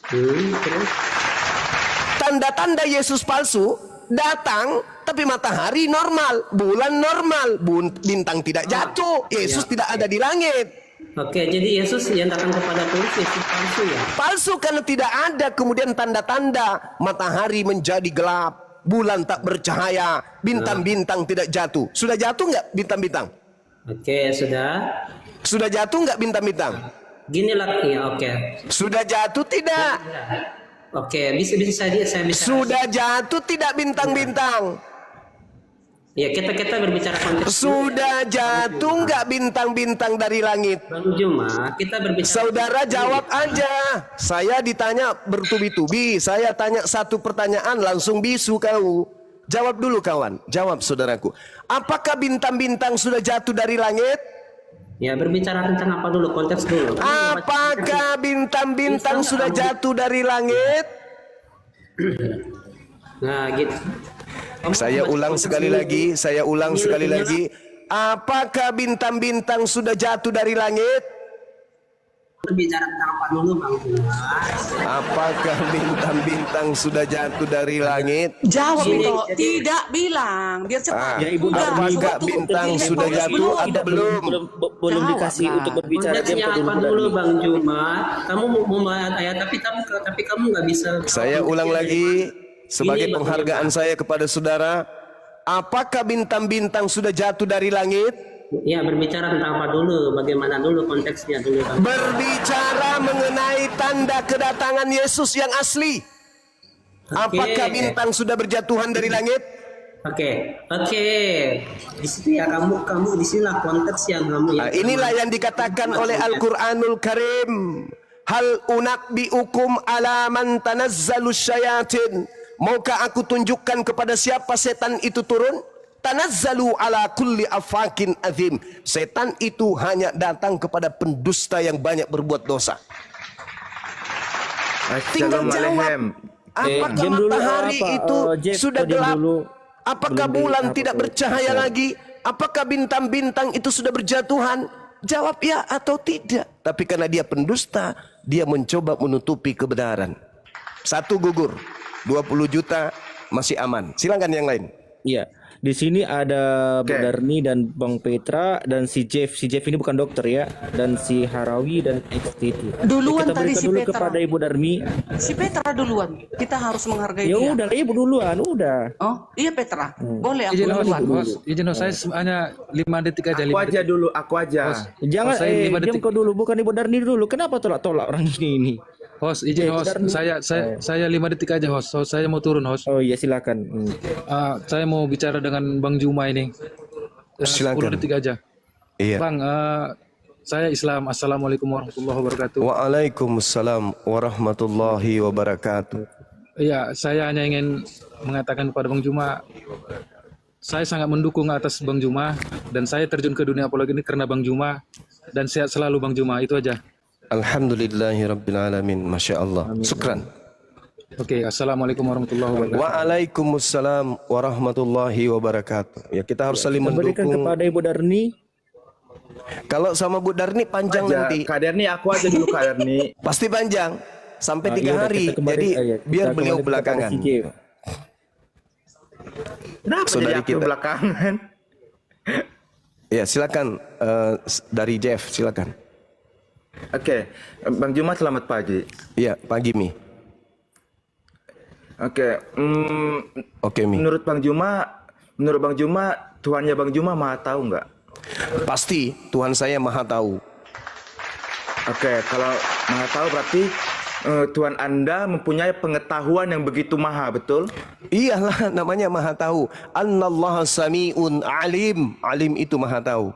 Terus? Tanda-tanda Yesus palsu datang, tapi matahari normal, bulan normal, bintang tidak jatuh, Yesus tidak ada di langit. Oke, jadi Yesus yang datang kepada Paulus Yesus palsu ya? Palsu karena tidak ada kemudian tanda-tanda matahari menjadi gelap, bulan tak bercahaya, bintang-bintang tidak jatuh. Sudah jatuh nggak bintang-bintang? Oke, sudah. Sudah jatuh nggak bintang-bintang? Gini lah, ya, oke. Sudah jatuh tidak? Oke, bisa saya bisa. Sudah jatuh tidak bintang-bintang? Ya, kita berbicara konteks. Sudah jatuh nggak bintang-bintang dari langit? Bang Juma, kita berbicara. Saudara jawab aja. Saya ditanya bertubi-tubi. Saya tanya satu pertanyaan langsung bisu kau. Jawab dulu kawan. Jawab saudaraku. Apakah bintang-bintang sudah jatuh dari langit? Ya, berbicara tentang apa dulu, konteks dulu. Apakah bintang-bintang sudah jatuh dari langit? Nah, gitu. Saya ulang sekali lagi. Apakah bintang-bintang sudah jatuh dari langit? Berbicara tentang apa dulu, Bang Juma? Apakah bintang-bintang sudah jatuh dari langit? Jawab Jadi- itu, tidak bilang, biar cepat. Ya, Ibu, Udah, apakah coba tuh. bintang Jadi, sudah Paulus jatuh belum. atau belum? belum Jawab, dikasih Bang. untuk berbicara. Konteksnya apa dulu, Bang Juma? Kamu mau melihat ayat, tapi kamu nggak bisa. Saya ulang lagi sebagai Ini, Bang penghargaan saya kepada saudara. Apakah bintang-bintang sudah jatuh dari langit? Ya, berbicara tentang apa dulu? Bagaimana dulu konteksnya dulu, Bang? Berbicara mengenai tanda kedatangan Yesus yang asli. Apakah bintang sudah berjatuhan dari langit? Oke. Di situ ya kamu di sinilah konteks yang kamu ya. Nah, inilah yang dikatakan oleh Al-Quranul Karim. Hal unakbiukum ala man tanazzalus syayatin. Maukah aku tunjukkan kepada siapa setan itu turun? Tanazzalu ala kulli afakin azim. Setan itu hanya datang kepada pendusta yang banyak berbuat dosa. Tinggal jawab. Apakah Jam dulu matahari apa? itu Jeff, sudah jam gelap? dulu. Apakah Belum bulan apa, tidak Pak. bercahaya lagi? Apakah bintang-bintang itu sudah berjatuhan? Jawab ya atau tidak. Tapi karena dia pendusta, dia mencoba menutupi kebenaran. Satu gugur, 20 juta masih aman. Silakan yang lain. Iya. Di sini ada Bu Darni dan Bang Petra dan si Jeff. Si Jeff ini bukan dokter ya. Dan si Harawi dan XT itu. Duluan Kita tadi berikan si dulu Petra. kepada Ibu Darmi. Si Petra duluan. Kita harus menghargai Ya dia. udah, Ibu duluan, udah. Oh, iya Petra. Boleh aku Izin duluan. izin saya hanya 5 detik aja. Aku 5 aja detik. dulu, aku aja. Jangan, saya 5 diam detik. kau dulu, bukan Ibu Darni dulu. Kenapa tolak-tolak orang ini? Host, izin Oke, host. bentar. Saya 5 detik aja host. Saya mau turun host. Oh iya, silakan. Saya mau bicara dengan Bang Juma ini. Silakan. 10 detik aja. Iya. Bang, saya Islam. Assalamualaikum warahmatullahi wabarakatuh. Waalaikumsalam warahmatullahi wabarakatuh. Iya, saya hanya ingin mengatakan kepada Bang Juma, saya sangat mendukung atas Bang Juma dan saya terjun ke dunia apologi ini karena Bang Juma dan sehat selalu Bang Juma. Itu aja. Alhamdulillahirrabbilalamin. Masya Allah. Syukran. Oke, assalamualaikum warahmatullahi wabarakatuh. Waalaikumsalam warahmatullahi wabarakatuh. Ya, kita harus saling Kita berikan mendukung. kepada Ibu Darni. Kalau sama Bu Darni panjang Aja. nanti. Kak Derni, aku aja dulu Kak Derni. Pasti panjang. Sampai 3 Iya, udah, hari. kita kembali- Jadi iya, kita biar beliau kembali kepada belakangan. si Jeff. Kenapa Saudari jadi aku kita. belakangan? Ya, silakan dari Jeff, silakan. Oke, Bang Juma selamat pagi. Iya, pagi Mi. Oke, Oke Mi. menurut Bang Juma, Tuhannya Bang Juma maha tahu nggak? Pasti Tuhan saya Maha tahu. Oke, kalau maha tahu berarti Tuhan Anda mempunyai pengetahuan yang begitu maha, betul? Iyalah namanya Maha tahu. Annallaha sami'un alim. Alim itu Maha tahu.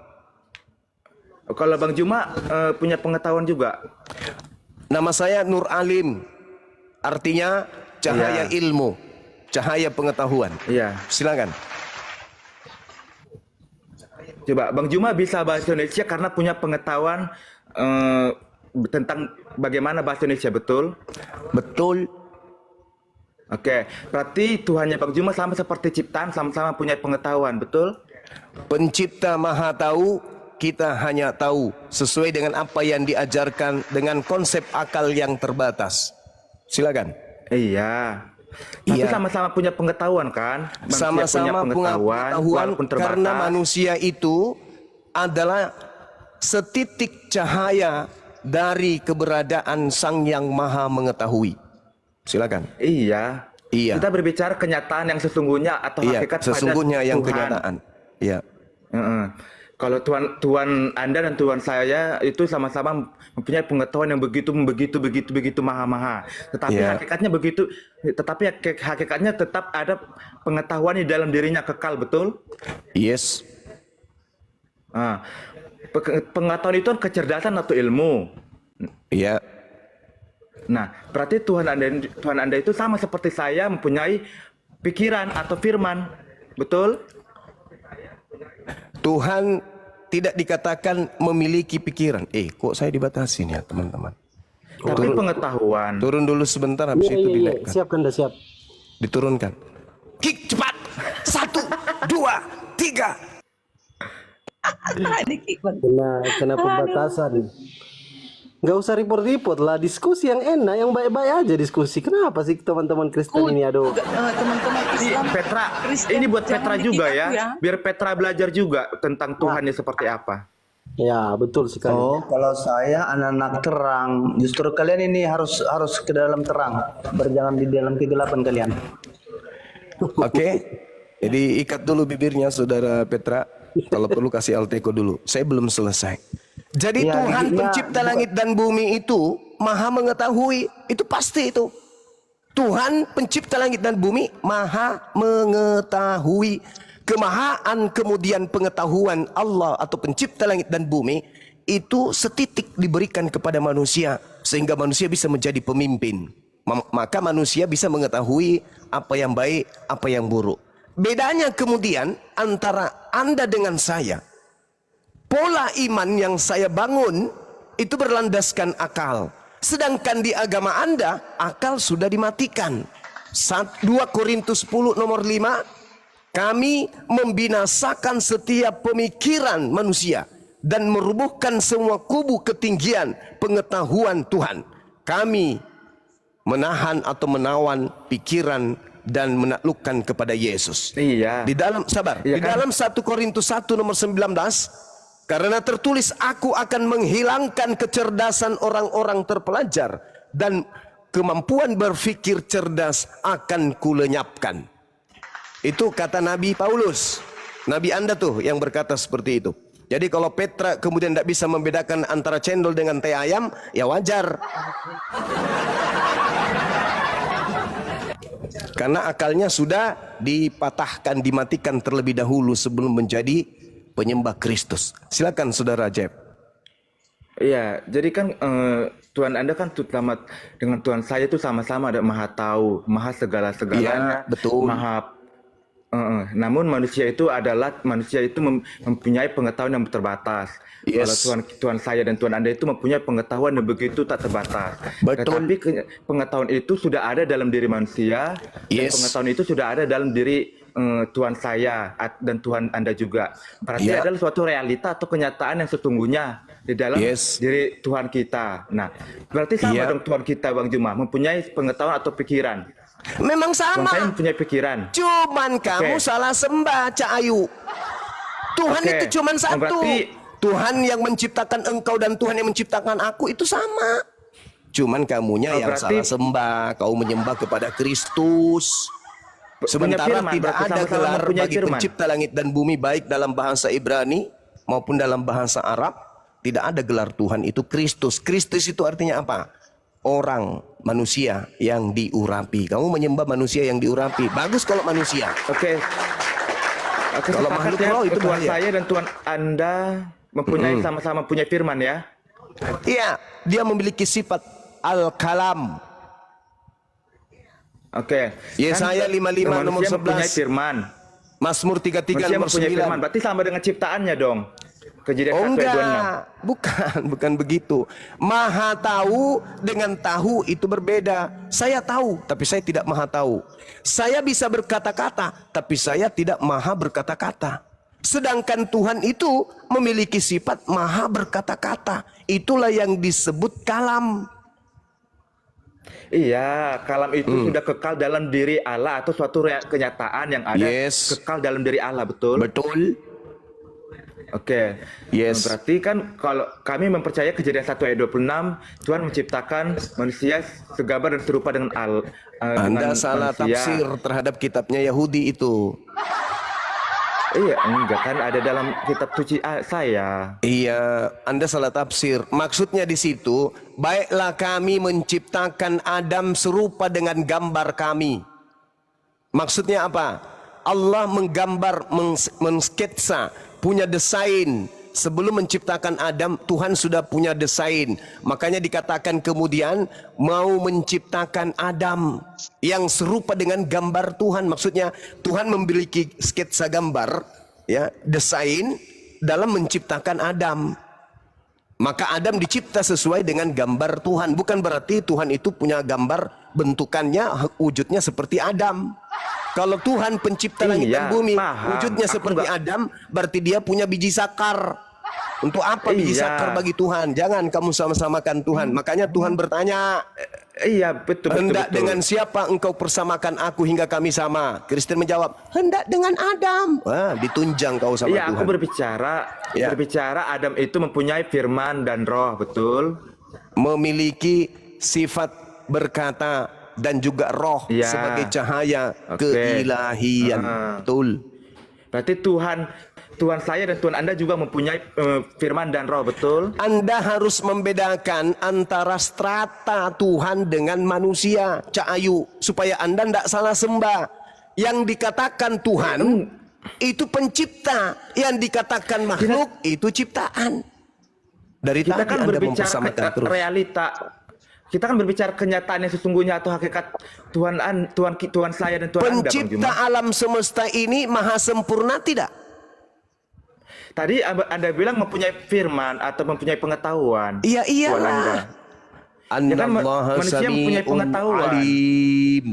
Kalau Bang Juma punya pengetahuan juga? Nama saya Nur Alim. Artinya cahaya Iya. ilmu, cahaya pengetahuan. Iya. Silakan. Coba Bang Juma bisa bahasa Indonesia karena punya pengetahuan tentang bagaimana bahasa Indonesia, betul? Betul. Oke, berarti Tuhannya Bang Juma sama seperti ciptaan, sama-sama punya pengetahuan, betul? Pencipta Maha tahu, kita hanya tahu sesuai dengan apa yang diajarkan dengan konsep akal yang terbatas. Silakan. Iya. Tapi Iya. sama-sama punya pengetahuan kan? Manusia Sama-sama punya pengetahuan walaupun terbatas. karena manusia itu adalah setitik cahaya dari keberadaan Sang Yang Maha Mengetahui. Silakan. Iya. Iya. Kita berbicara kenyataan yang sesungguhnya atau Iya, hakikat sesungguhnya pada yang Tuhan. kenyataan. Iya. Heeh. Kalau Tuhan Anda dan Tuhan saya itu sama-sama mempunyai pengetahuan yang begitu maha. Tetapi Iya. hakikatnya begitu, tetapi hakikatnya tetap ada pengetahuan di dalam dirinya kekal, betul? Yes. Nah, pengetahuan itu kan kecerdasan atau ilmu. Iya. Nah, berarti Tuhan Anda itu sama seperti saya mempunyai pikiran atau firman, betul? Tuhan tidak dikatakan memiliki pikiran. Kok saya dibatasi nih ya, teman-teman? Tapi pengetahuan. Turun dulu sebentar, habis itu dinaikkan. Siapkan, dah siap. Diturunkan. Kick cepat. 1, 2, 3. Ini Kikon. Kena pembatasan. Nggak usah report-report lah, diskusi yang enak, yang baik-baik aja diskusi. Kenapa sih teman-teman Kristen ini aduh? Teman-teman Ini Islam. Petra, Kristen, ini buat jangan Petra bikin juga aku ya, biar Petra belajar juga tentang Tuhannya seperti apa. Ya, betul sekali. Oh, kalau saya anak-anak terang, justru kalian ini harus ke dalam terang, berjalan di dalam kegelapan kalian. Oke. Jadi ikat dulu bibirnya saudara Petra. Kalau perlu kasih Alteco dulu. Saya belum selesai. Jadi Ya, Tuhan ya, pencipta langit dan bumi itu maha mengetahui. Itu pasti itu. Tuhan pencipta langit dan bumi maha mengetahui. Kemahaan kemudian pengetahuan Allah atau pencipta langit dan bumi itu setitik diberikan kepada manusia. Sehingga manusia bisa menjadi pemimpin. Maka manusia bisa mengetahui apa yang baik, apa yang buruk. Bedanya kemudian antara Anda dengan saya. Pola iman yang saya bangun itu berlandaskan akal. Sedangkan di agama Anda, akal sudah dimatikan. 2 Korintus 10 nomor 5, kami membinasakan setiap pemikiran manusia dan merubuhkan semua kubu ketinggian pengetahuan Tuhan. Kami menahan atau menawan pikiran dan menaklukkan kepada Yesus. Iya. Di dalam Iya di kan? dalam 1 Korintus 1 nomor 19, karena tertulis aku akan menghilangkan kecerdasan orang-orang terpelajar dan kemampuan berpikir cerdas akan kulenyapkan. Itu kata Nabi Paulus. Nabi Anda tuh yang berkata seperti itu. Jadi kalau Petra kemudian tidak bisa membedakan antara cendol dengan teh ayam, ya wajar. Karena akalnya sudah dipatahkan, dimatikan terlebih dahulu sebelum menjadi penyembah Kristus. Silakan saudara Jeb. Iya, jadi kan Tuhan Anda kan sama dengan Tuhan saya itu sama-sama ada maha tahu, maha segala-segalanya, Iya, betul. maha namun manusia itu mempunyai pengetahuan yang terbatas. Yes. Kalau Tuhan saya dan Tuhan Anda itu mempunyai pengetahuan yang begitu tak terbatas. Betul. Tetapi pengetahuan itu sudah ada dalam diri manusia, dan Yes. pengetahuan itu sudah ada dalam diri Tuhan saya dan Tuhan Anda juga. Berarti Ya. adalah suatu realita atau kenyataan yang sesungguhnya di dalam Yes. diri Tuhan kita. Nah, berarti sama Iya. dong Tuhan kita Bang Juma mempunyai pengetahuan atau pikiran. Memang Tuhan saya sama. mempunyai pikiran. Cuman kamu salah sembah, Cak Ayu. Tuhan Oke. itu cuman satu. Berarti- Tuhan yang menciptakan engkau dan Tuhan yang menciptakan aku itu sama. Cuman kamunya yang berarti- salah sembah. Kau menyembah kepada Kristus. Sementara firman, tidak berarti ada sama-sama gelar mempunyai bagi firman. pencipta langit dan bumi baik dalam bahasa Ibrani maupun dalam bahasa Arab. Tidak ada gelar Tuhan itu Kristus. Kristus itu artinya apa? Orang, manusia yang diurapi. Kamu menyembah manusia yang diurapi. Bagus kalau manusia. Oke. Oke, Kalau sepakat makhluk ya, roh itu Tuhan bahaya. saya dan Tuhan Anda mempunyai sama-sama punya firman ya. Iya, dia memiliki sifat al-kalam. Oke. Yesaya 55 nomor manusia mempunyai 11. firman. Mazmur 33 Manusia nomor mempunyai firman. 9. Berarti sama dengan ciptaannya dong. Kejadian Oh 1 ayat 26. enggak, bukan begitu. Maha tahu dengan tahu itu berbeda. Saya tahu, tapi saya tidak maha tahu. Saya bisa berkata-kata, tapi saya tidak maha berkata-kata. Sedangkan Tuhan itu memiliki sifat maha berkata-kata. Itulah yang disebut kalam. Iya, kalam itu sudah kekal dalam diri Allah atau suatu kenyataan yang ada kekal dalam diri Allah, betul? Betul. Oke. Yes. Berarti kan kalau kami mempercayai Kejadian 1 ayat 26, Tuhan menciptakan manusia segambar dan serupa dengan Anda salah tafsir terhadap kitabnya Yahudi itu. Iya, enggak kan ada dalam kitab suci saya. Iya, Anda salah tafsir. Maksudnya di situ, baiklah kami menciptakan Adam serupa dengan gambar kami. Maksudnya apa? Allah menggambar, mensketsa, punya desain. Sebelum menciptakan Adam, Tuhan sudah punya desain. Makanya dikatakan kemudian mau menciptakan Adam yang serupa dengan gambar Tuhan. Maksudnya Tuhan memiliki sketsa gambar, ya, desain dalam menciptakan Adam. Maka Adam dicipta sesuai dengan gambar Tuhan. Bukan berarti Tuhan itu punya gambar bentukannya, wujudnya seperti Adam. Kalau Tuhan pencipta langit dan bumi, wujudnya seperti Adam, berarti dia punya biji sakar. Untuk apa biji sakar bagi Tuhan? Jangan kamu sama-samakan Tuhan. Makanya Tuhan bertanya, iya, betul. hendak dengan siapa engkau persamakan aku hingga kami sama? Kristen menjawab, hendak dengan Adam. Wah, ditunjang kau sama Iya, Tuhan. aku berbicara Adam itu mempunyai firman dan roh, betul? Memiliki sifat berkata dan juga roh sebagai cahaya keilahian. Betul. Berarti Tuhan saya dan Tuhan Anda juga mempunyai firman dan roh, betul? Anda harus membedakan antara strata Tuhan dengan manusia, Cak Ayu, supaya Anda tidak salah sembah. Yang dikatakan Tuhan itu pencipta, yang dikatakan makhluk itu ciptaan. Dari Kita tadi kan Anda berbicara mempersamakan terus. realita. Kita kan berbicara kenyataan yang sesungguhnya atau hakikat Tuhan saya dan Tuhan Anda, Bang Pencipta Juma. alam semesta ini maha sempurna tidak? Tadi Anda bilang mempunyai firman atau mempunyai pengetahuan. Iya, iya. Tuhan Anda. Anda Ya kan, manusia mempunyai pengetahuan. alim.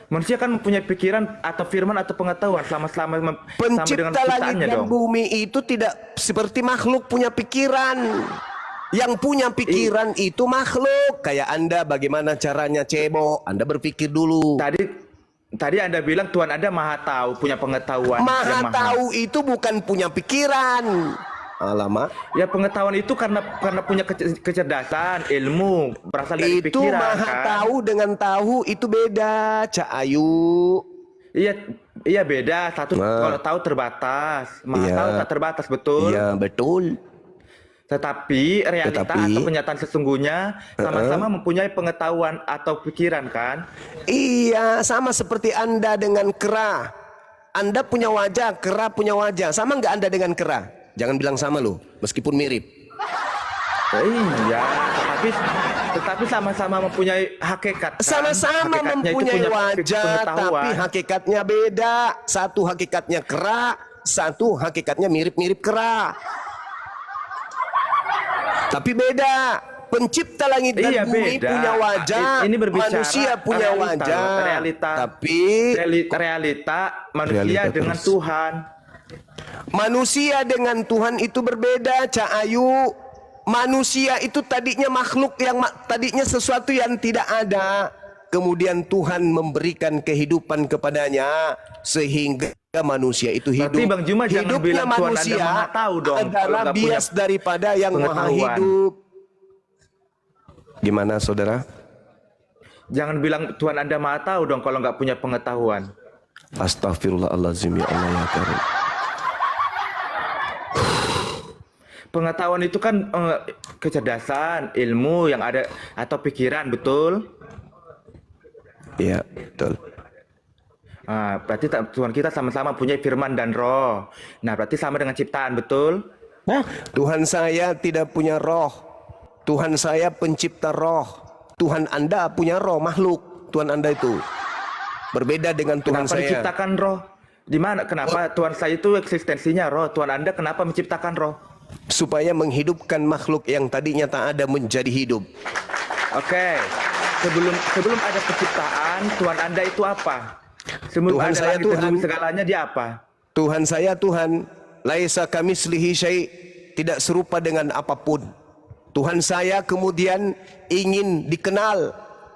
Manusia kan mempunyai pikiran atau firman atau pengetahuan sama dengan Pencipta langit ciptaannya dan dong. bumi itu tidak seperti makhluk punya pikiran. Yang punya pikiran itu makhluk. Kayak Anda, bagaimana caranya cebok? Anda berpikir dulu. Tadi Anda bilang Tuhan Anda maha tahu, punya pengetahuan. Maha yang tahu itu bukan punya pikiran. Alamak. Ya pengetahuan itu karena punya kecerdasan, ilmu, berasal dari Itu pikiran. maha kan? tahu dengan tahu itu beda, Cak Ayu. Iya beda. Satu kalau tahu terbatas, maha tahu tak terbatas, betul? Iya, betul. Tetapi realita atau kenyataan sesungguhnya sama-sama mempunyai pengetahuan atau pikiran, kan? Iya, sama seperti Anda dengan kera. Anda punya wajah, kera punya wajah. Sama nggak Anda dengan kera? Jangan bilang sama loh, meskipun mirip. Iya, tetapi sama-sama mempunyai hakikat. Kan? Sama-sama Hakikatnya itu mempunyai punya wajah, pengetahuan. tapi hakikatnya beda. Satu hakikatnya kera, satu hakikatnya mirip-mirip kera. Tapi beda. Pencipta langit dan bumi beda. punya wajah, Ini berbicara manusia punya realita, wajah. realita. Tapi realita manusia Realita dengan terus. Tuhan. manusia dengan Tuhan itu berbeda, Cak Ayu. Manusia itu tadinya makhluk yang tadinya sesuatu yang tidak ada. Kemudian Tuhan memberikan kehidupan kepadanya sehingga manusia itu hidup. Berarti Bang Juma jangan Hidupnya bilang Tuhan Anda manusia maha tahu dong, kalau adalah nggak punya bias daripada yang maha pengetahuan. hidup. Gimana saudara? Jangan bilang Tuhan Anda maha tahu dong kalau nggak punya pengetahuan. Astagfirullahaladzim, ya Allah ya Karim. Pengetahuan itu kan kecerdasan, ilmu yang ada atau pikiran, betul? Iya, betul. Nah, berarti Tuhan kita sama-sama punya firman dan roh. Nah, berarti sama dengan ciptaan, betul? Tuhan saya tidak punya roh. Tuhan saya pencipta roh. Tuhan Anda punya roh, makhluk. Tuhan Anda itu berbeda dengan Tuhan Kenapa saya. diciptakan roh? Di mana? Kenapa Tuhan saya itu eksistensinya roh? Tuhan Anda kenapa menciptakan roh? Supaya menghidupkan makhluk yang tadinya tak ada menjadi hidup. Oke. Sebelum ada penciptaan, Tuhan Anda itu apa? Sebelum Tuhan ada saya langit dan Tuhan. bumi segalanya, dia apa? Tuhan saya Tuhan, laisa kamislihi syai', tidak serupa dengan apapun. Tuhan saya kemudian ingin dikenal,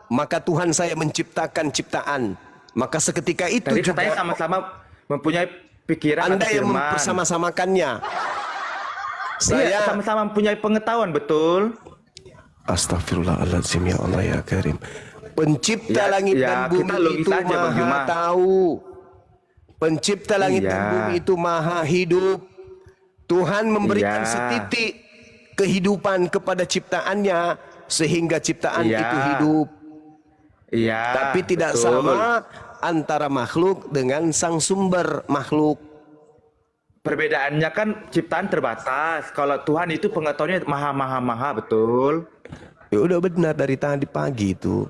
maka Tuhan saya menciptakan ciptaan. Maka seketika itu Tadi juga katanya sama-sama mempunyai pikiran Anda atau yang firman. mempersama-samakannya. Iya, Saya sama-sama mempunyai pengetahuan, betul. Astagfirullahaladzim, ya Allah ya Karim. Pencipta Ya, langit ya, dan kita bumi logis itu aja, Bang maha Juma. tahu. Pencipta langit Iya. dan bumi itu maha hidup. Tuhan memberikan Iya. setitik kehidupan kepada ciptaannya sehingga ciptaan Iya. itu hidup. Iya. Tapi tidak betul. sama antara makhluk dengan sang sumber makhluk. Perbedaannya kan ciptaan terbatas. Kalau Tuhan itu pengetahuannya maha, betul. Ya udah benar dari tadi pagi itu.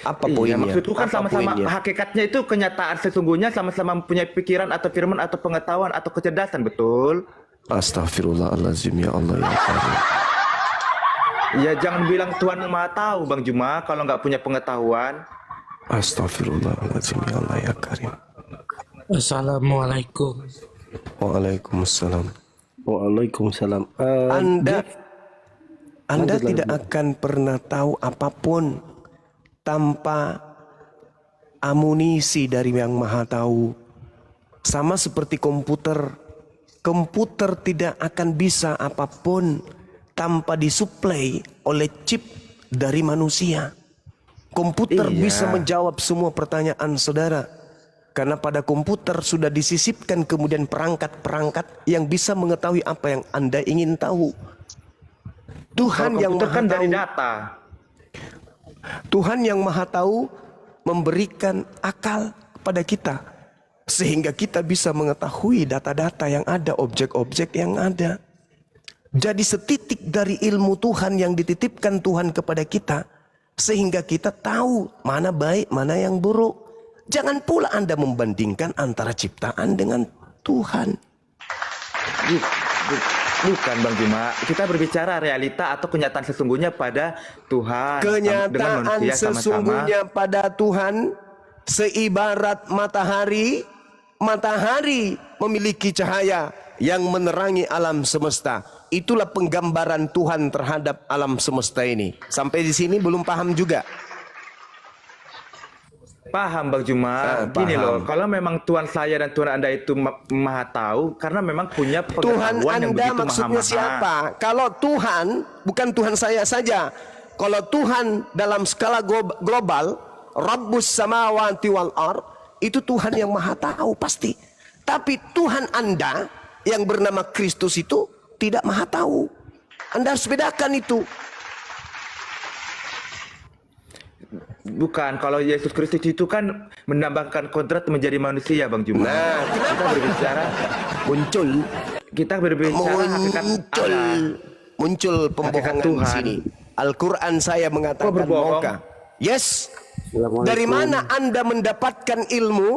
Apa Iya, poinnya? maksudku kan Apa sama-sama poinnya? hakikatnya itu kenyataan sesungguhnya sama-sama mempunyai pikiran atau firman atau pengetahuan atau kecerdasan, betul. Astagfirullahaladzim, ya Allah ya Karim. Ya jangan bilang Tuhan maha tahu, Bang Juma, kalau nggak punya pengetahuan. Astagfirullahaladzim, ya Allah ya Karim. Assalamualaikum. Waalaikumsalam. Waalaikumsalam. Anda lanjut, tidak akan pernah tahu apapun tanpa amunisi dari Yang Maha Tahu. Sama seperti komputer. Komputer tidak akan bisa apapun tanpa disuplai oleh chip dari manusia. Komputer Iya. bisa menjawab semua pertanyaan saudara. Karena pada komputer sudah disisipkan kemudian perangkat-perangkat yang bisa mengetahui apa yang Anda ingin tahu. Tuhan Kalau yang komputer Maha kan dari Tahu, data. Tuhan yang Maha Tahu memberikan akal kepada kita sehingga kita bisa mengetahui data-data yang ada, objek-objek yang ada. Jadi setitik dari ilmu Tuhan yang dititipkan Tuhan kepada kita sehingga kita tahu mana baik, mana yang buruk. Jangan pula Anda membandingkan antara ciptaan dengan Tuhan. Bukan, Bang Juma. Kita berbicara realita atau kenyataan sesungguhnya pada Tuhan. Dengan Kenyataan manusia sama-sama. sesungguhnya pada Tuhan seibarat matahari. Matahari memiliki cahaya yang menerangi alam semesta. Itulah penggambaran Tuhan terhadap alam semesta ini. Sampai di sini belum paham juga. Paham, Bang Juma. Gini paham. loh, kalau memang Tuhan saya dan Tuhan Anda itu maha tahu, karena memang punya Tuhan pengetahuan yang Anda begitu maksudnya maha-maha. siapa? Kalau Tuhan, bukan Tuhan saya saja. Kalau Tuhan dalam skala global, Rabbus samawati wal ard, itu Tuhan yang maha tahu pasti. Tapi Tuhan Anda yang bernama Kristus itu tidak maha tahu. Anda harus bedakan itu. Bukan, kalau Yesus Kristus itu kan menambahkan kodrat menjadi manusia, Bang Juma. Nah, Kita berbicara, kita berbicara hakikat muncul Allah. muncul pembohongan di Tuhan. sini. Al-Quran saya mengatakan berbohong? maukah? Yes. Assalamualaikum. Dari mana Anda mendapatkan ilmu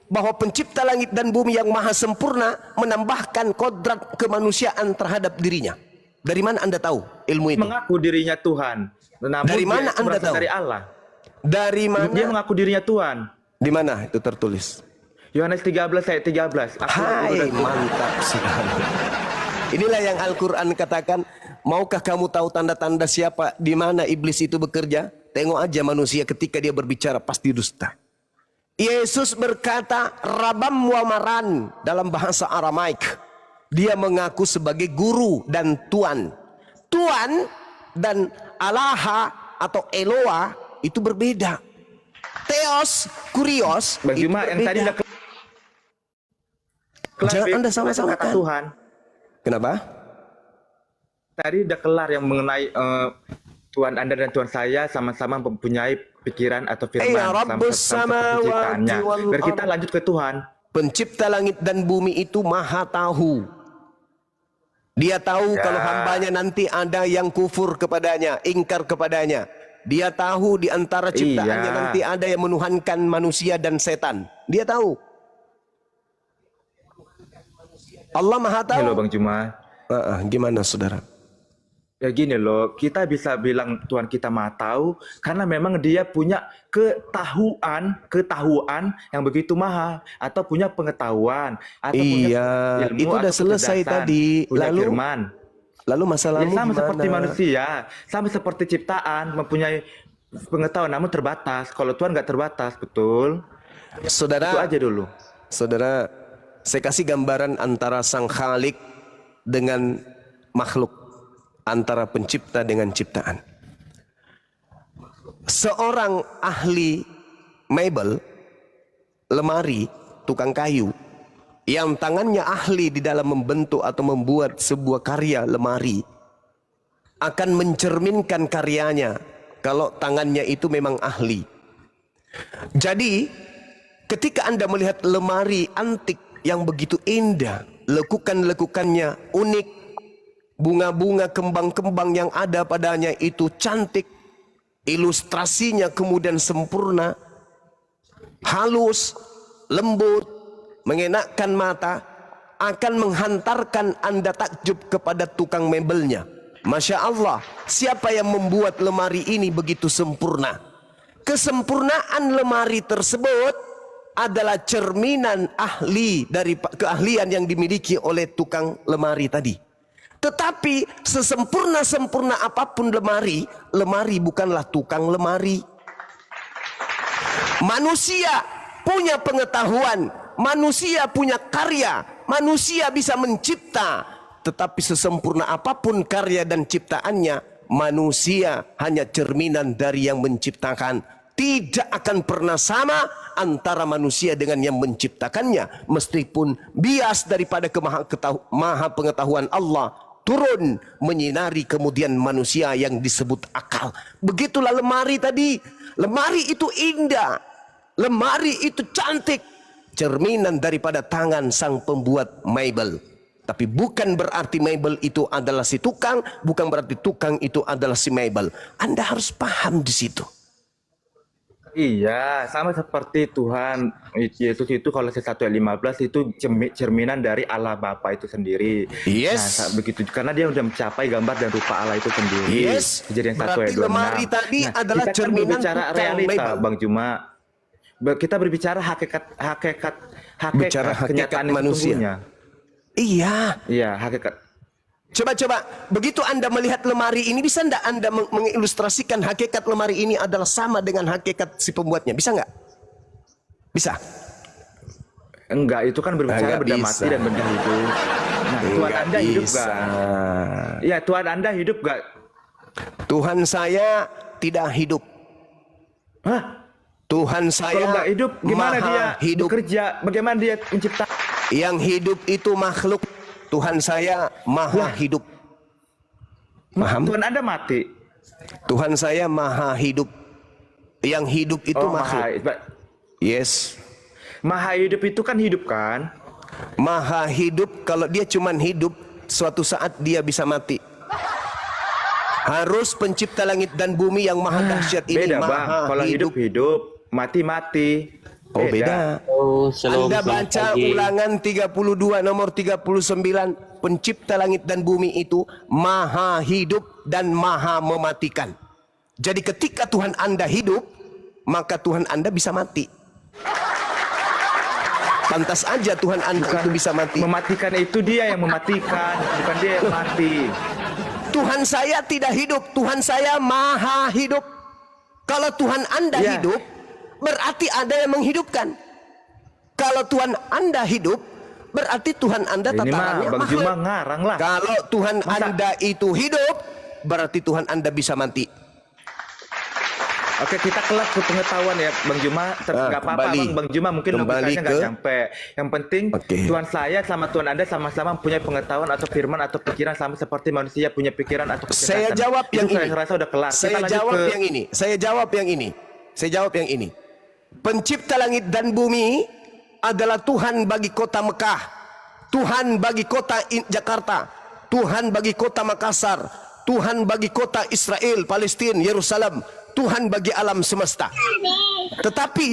bahwa pencipta langit dan bumi yang maha sempurna menambahkan kodrat kemanusiaan terhadap dirinya? Dari mana Anda tahu ilmu itu? Mengaku dirinya Tuhan. Namun Dari dia mana itu Anda berasal tahu? Dari Allah. Dari Dia mana? mengaku dirinya Tuhan. Di mana itu tertulis? Yohanes 13 ayat 13. Hai, mantap sekali. Inilah yang Al-Quran katakan, maukah kamu tahu tanda-tanda siapa di mana iblis itu bekerja? Tengok aja manusia ketika dia berbicara pasti dusta. Yesus berkata rabam wa maran dalam bahasa Aramaik. Dia mengaku sebagai guru dan tuan. Tuan dan Alaha atau Eloa itu berbeda. Theos, kurios Bang itu Juma yang tadi berbeda. udah Jangan Anda kata sama-samakan. Tuhan. Kenapa? Tadi udah kelar yang mengenai Tuhan Anda dan Tuhan saya sama-sama mempunyai pikiran atau firman. Ya Rabbus sama-sama seperti ciptaannya. samawati wal Biar kita ard. lanjut ke Tuhan. Pencipta langit dan bumi itu maha tahu. Dia tahu Ya. kalau hambanya nanti ada yang kufur kepadanya, ingkar kepadanya. Dia tahu di antara ciptaannya Iya. nanti ada yang menuhankan manusia dan setan. Dia tahu. Allah maha Ini loh tahu. Bang Juma. Gimana saudara? Ya gini loh, kita bisa bilang Tuhan kita maha tahu karena memang dia punya ketahuan yang begitu maha atau punya pengetahuan atau Iya, punya ilmu itu udah atau selesai kecerdasan, tadi. punya Lalu? firman. Lalu Ya masalahmu sama gimana? seperti manusia, sama seperti ciptaan, mempunyai pengetahuan namun terbatas. Kalau Tuhan nggak terbatas, betul. Saudara, Itu aja dulu. Saudara, saya kasih gambaran antara sang Khalik dengan makhluk, antara pencipta dengan ciptaan. Seorang ahli mebel, lemari, tukang kayu, yang tangannya ahli di dalam membentuk atau membuat sebuah karya lemari, akan mencerminkan karyanya kalau tangannya itu memang ahli. Jadi, ketika Anda melihat lemari antik yang begitu indah, lekukan-lekukannya unik, bunga-bunga, kembang-kembang yang ada padanya itu cantik, ilustrasinya kemudian sempurna, halus, lembut, mengenakkan mata, akan menghantarkan Anda takjub kepada tukang mebelnya. Masya Allah, siapa yang membuat lemari ini begitu sempurna? Kesempurnaan lemari tersebut adalah cerminan ahli dari keahlian yang dimiliki oleh tukang lemari tadi. Tetapi sesempurna-sempurna apapun lemari, lemari bukanlah tukang lemari. Manusia punya pengetahuan, manusia punya karya, manusia bisa mencipta. Tetapi sesempurna apapun karya dan ciptaannya, manusia hanya cerminan dari yang menciptakan. Tidak akan pernah sama antara manusia dengan yang menciptakannya. Meskipun bias daripada maha pengetahuan Allah turun menyinari kemudian manusia yang disebut akal. Begitulah lemari tadi. Lemari itu indah. Lemari itu cantik. Cerminan daripada tangan sang pembuat mebel. Tapi bukan berarti mebel itu adalah si tukang. Bukan berarti tukang itu adalah si mebel. Anda harus paham di situ. Iya, sama seperti Tuhan Yesus itu kalau C1 ayat 15 itu cerminan dari Allah Bapa itu sendiri. Yes. Nah, begitu karena dia sudah mencapai gambar dan rupa Allah itu sendiri. Yes. Kejadian 1 Berarti ayat 26. lemari tadi adalah kita kan cerminan berbicara tukang realita, mebel. Bang Juma. Kita berbicara hakikat Bicara hakikat kenyataan yang manusia. sesungguhnya. Iya. Iya, hakikat. Coba, begitu Anda melihat lemari ini, bisa enggak Anda mengilustrasikan hakikat lemari ini adalah sama dengan hakikat si pembuatnya? Bisa enggak? Bisa? Enggak, itu kan berbicara Enggak benda bisa. mati dan benda hidup. Nah, Tuhan Enggak Anda hidup bisa. gak? Ya, Tuhan Anda hidup gak? Tuhan saya tidak hidup. Hah? Tuhan saya Kalau nggak hidup, gimana maha dia hidup. bekerja? Bagaimana dia mencipta? Yang hidup itu makhluk. Tuhan saya maha hidup. Paham? Tuhan Anda mati. Tuhan saya maha hidup. Yang hidup itu makhluk. Yes. Maha hidup itu kan hidup kan? Maha hidup, kalau dia cuman hidup, suatu saat dia bisa mati. Harus pencipta langit dan bumi yang maha dahsyat ini Beda bang. maha Kalau hidup. hidup, mati. Oh beda. Anda baca ulangan 32 nomor 39. Pencipta langit dan bumi itu maha hidup dan maha mematikan. Jadi ketika Tuhan Anda hidup, maka Tuhan Anda bisa mati. Pantas aja Tuhan Anda itu bisa mati. Mematikan itu dia yang mematikan, bukan dia yang mati. Tuhan saya tidak hidup, Tuhan saya maha hidup. Kalau Tuhan Anda Ya. hidup, berarti ada yang menghidupkan. Kalau Tuhan Anda hidup, berarti Tuhan Anda Ini mah tatarannya Bang makhluk. Juma ngarang lah. Kalau Tuhan Anda itu hidup, berarti Tuhan Anda bisa mati. Oke, kita kelas ke pengetahuan ya Bang Juma. Nggak apa-apa kembali. Bang Juma, mungkin Kembali logikanya nggak ke- sampai. Yang penting Oke. Tuhan saya sama Tuhan Anda sama-sama punya pengetahuan atau firman atau pikiran sama seperti manusia punya pikiran atau kecerdasan. Saya jawab Itu yang ini. saya rasa udah kelar. Saya lanjut jawab ke- yang ini. Saya jawab yang ini. Saya jawab yang ini. Pencipta langit dan bumi adalah Tuhan bagi kota Mekah, Tuhan bagi kota Jakarta, Tuhan bagi kota Makassar, Tuhan bagi kota Israel, Palestina, Yerusalem, Tuhan bagi alam semesta. Tetapi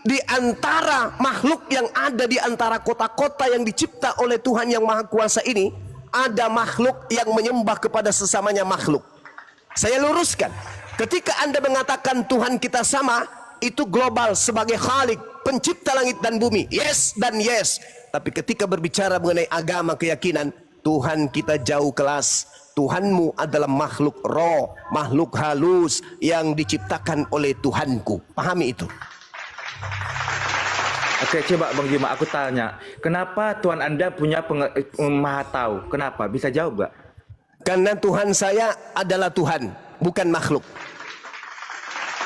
di antara makhluk yang ada di antara kota-kota yang dicipta oleh Tuhan yang Maha Kuasa ini, ada makhluk yang menyembah kepada sesamanya makhluk. Saya luruskan, ketika Anda mengatakan Tuhan kita sama, itu global sebagai Khalik, pencipta langit dan bumi. Yes dan yes. Tapi ketika berbicara mengenai agama keyakinan, Tuhan kita jauh kelas. Tuhanmu adalah makhluk roh, makhluk halus yang diciptakan oleh Tuhanku. Pahami itu. Oke, coba Bang Juma, aku tanya, kenapa Tuhan Anda punya maha tahu? Kenapa? Bisa jawab gak? Karena Tuhan saya adalah Tuhan, bukan makhluk.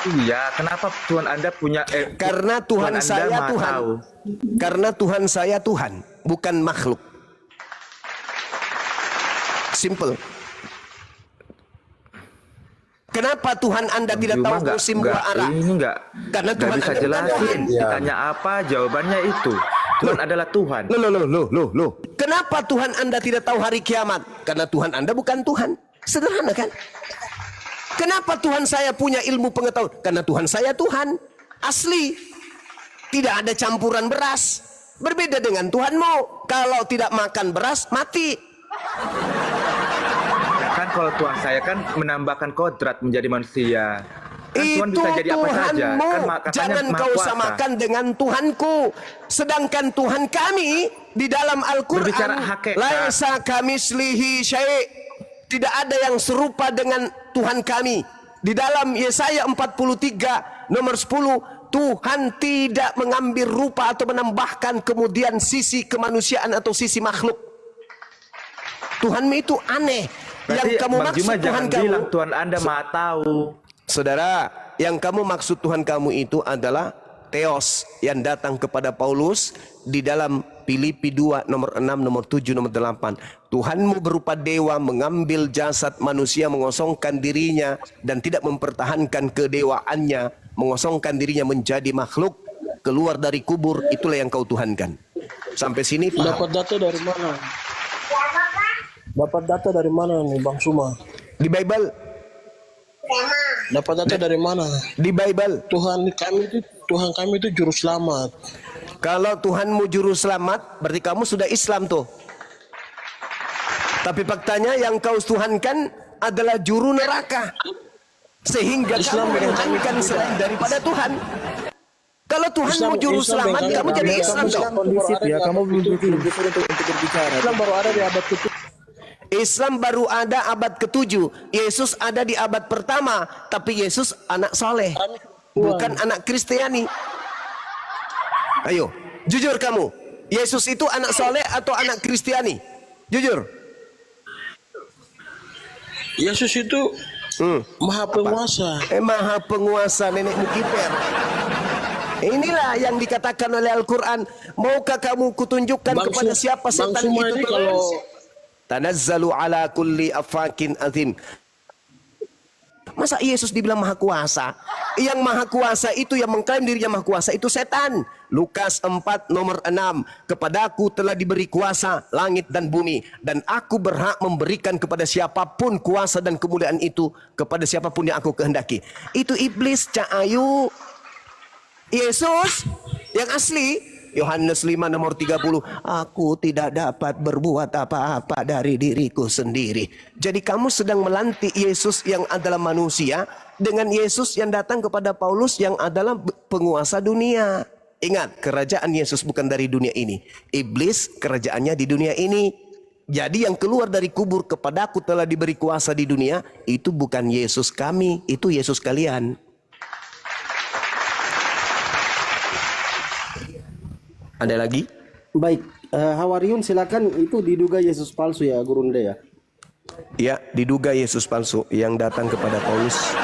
Iya, kenapa Tuhan Anda punya? Karena Tuhan Anda saya maha Tuhan. tahu. Karena Tuhan saya Tuhan, bukan makhluk. Simple. Kenapa Tuhan Anda tidak tahu musim buah arah? Ini enggak. Karena Nggak Tuhan bisa Anda jelasin. Iya. Ditanya apa, jawabannya itu. Tuhan adalah Tuhan. Loh. Kenapa Tuhan Anda tidak tahu hari kiamat? Karena Tuhan Anda bukan Tuhan. Sederhana kan? Kenapa Tuhan saya punya ilmu pengetahuan? Karena Tuhan saya Tuhan. Asli. Tidak ada campuran beras. Berbeda dengan Tuhanmu. Kalau tidak makan beras, mati. Kan kalau Tuhan saya kan menambahkan kodrat menjadi manusia. Kan Tuhan Itu bisa jadi apa saja. Tuhanmu. Kan katanya Jangan Maha kau Kuasa. samakan dengan Tuhanku. Sedangkan Tuhan kami di dalam Al-Quran, Berbicara hakikat. laisa kamislihi syai'. Tidak ada yang serupa dengan Tuhan kami. Di dalam Yesaya 43 nomor 10, Tuhan tidak mengambil rupa atau menambahkan kemudian sisi kemanusiaan atau sisi makhluk. Tuhanmu itu aneh. Berarti Yang kamu Bang maksud Juma Tuhan jangan kamu, bilang Tuhan Anda maha tahu. saudara, yang kamu maksud Tuhan kamu itu adalah Theos yang datang kepada Paulus di dalam Filipi 2 nomor 6, nomor 7, nomor 8. Tuhanmu berupa dewa, mengambil jasad manusia, mengosongkan dirinya dan tidak mempertahankan kedewaannya, mengosongkan dirinya menjadi makhluk, keluar dari kubur. Itulah yang kau tuhankan. Sampai sini paham? Dapat data dari mana? Dapat data dari mana nih Bang Suma? Di Bible. Dapat data dari mana? Di Bible. Tuhan kami itu juru selamat. Kalau Tuhanmu juru selamat, berarti kamu sudah Islam tuh. Tapi faktanya yang kau tuhankan adalah juru neraka. Sehingga Islam kamu dengan menuhankan kami selain daripada Tuhan. Kalau Tuhanmu Islam- juru Islam selamat, dengan kamu kami. jadi Kamu Islam tuh. Islam. Kondisif ya, kamu belum disuruh untuk berbicara. Islam baru ada di abad ke-7. Islam baru ada abad ke-7. Yesus ada di abad pertama. Tapi Yesus anak soleh. Bukan anak Kristiani. Ayo, jujur kamu. Yesus itu anak soleh atau anak Kristiani? Jujur. Yesus itu maha penguasa. Maha penguasa, nenekmu kiper. Inilah yang dikatakan oleh Al-Quran. Maukah kamu kutunjukkan kepada siapa Bang setan Suma itu ini kalau Tanazzalu ala kulli afakin azim. Masa Yesus dibilang maha kuasa? Yang maha kuasa itu, yang mengklaim dirinya maha kuasa itu setan. Lukas 4 nomor 6. Kepadaku telah diberi kuasa langit dan bumi, dan aku berhak memberikan kepada siapapun kuasa dan kemuliaan itu, kepada siapapun yang aku kehendaki. Itu iblis, Cak Ayu. Yesus yang asli, Yohanes 5 nomor 30, aku tidak dapat berbuat apa-apa dari diriku sendiri. Jadi kamu sedang melantik Yesus yang adalah manusia dengan Yesus yang datang kepada Paulus yang adalah penguasa dunia. Ingat, kerajaan Yesus bukan dari dunia ini. Iblis kerajaannya di dunia ini. Jadi yang keluar dari kubur, kepadaku telah diberi kuasa di dunia, itu bukan Yesus kami, itu Yesus kalian. Ada lagi? Baik, Hawariun silakan, itu diduga Yesus palsu ya Gurunda ya. Ya, diduga Yesus palsu yang datang kepada Paulus.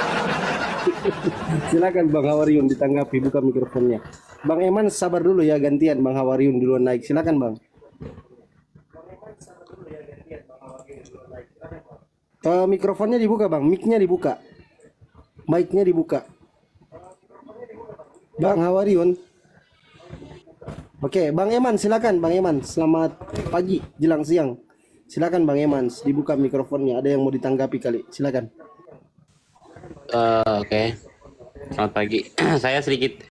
Silakan Bang Hawariun ditanggapi, buka mikrofonnya. Bang Eman sabar dulu ya, gantian Bang Hawariun duluan naik. Silakan Bang. Mikrofonnya dibuka Bang, mic-nya dibuka. Mic-nya dibuka. Bang Hawariun. Oke, Bang Eman silakan Bang Eman. Selamat pagi jelang siang. Silakan Bang Eman, dibuka mikrofonnya. Ada yang mau ditanggapi kali. Silakan. Oke. Selamat pagi. Saya sedikit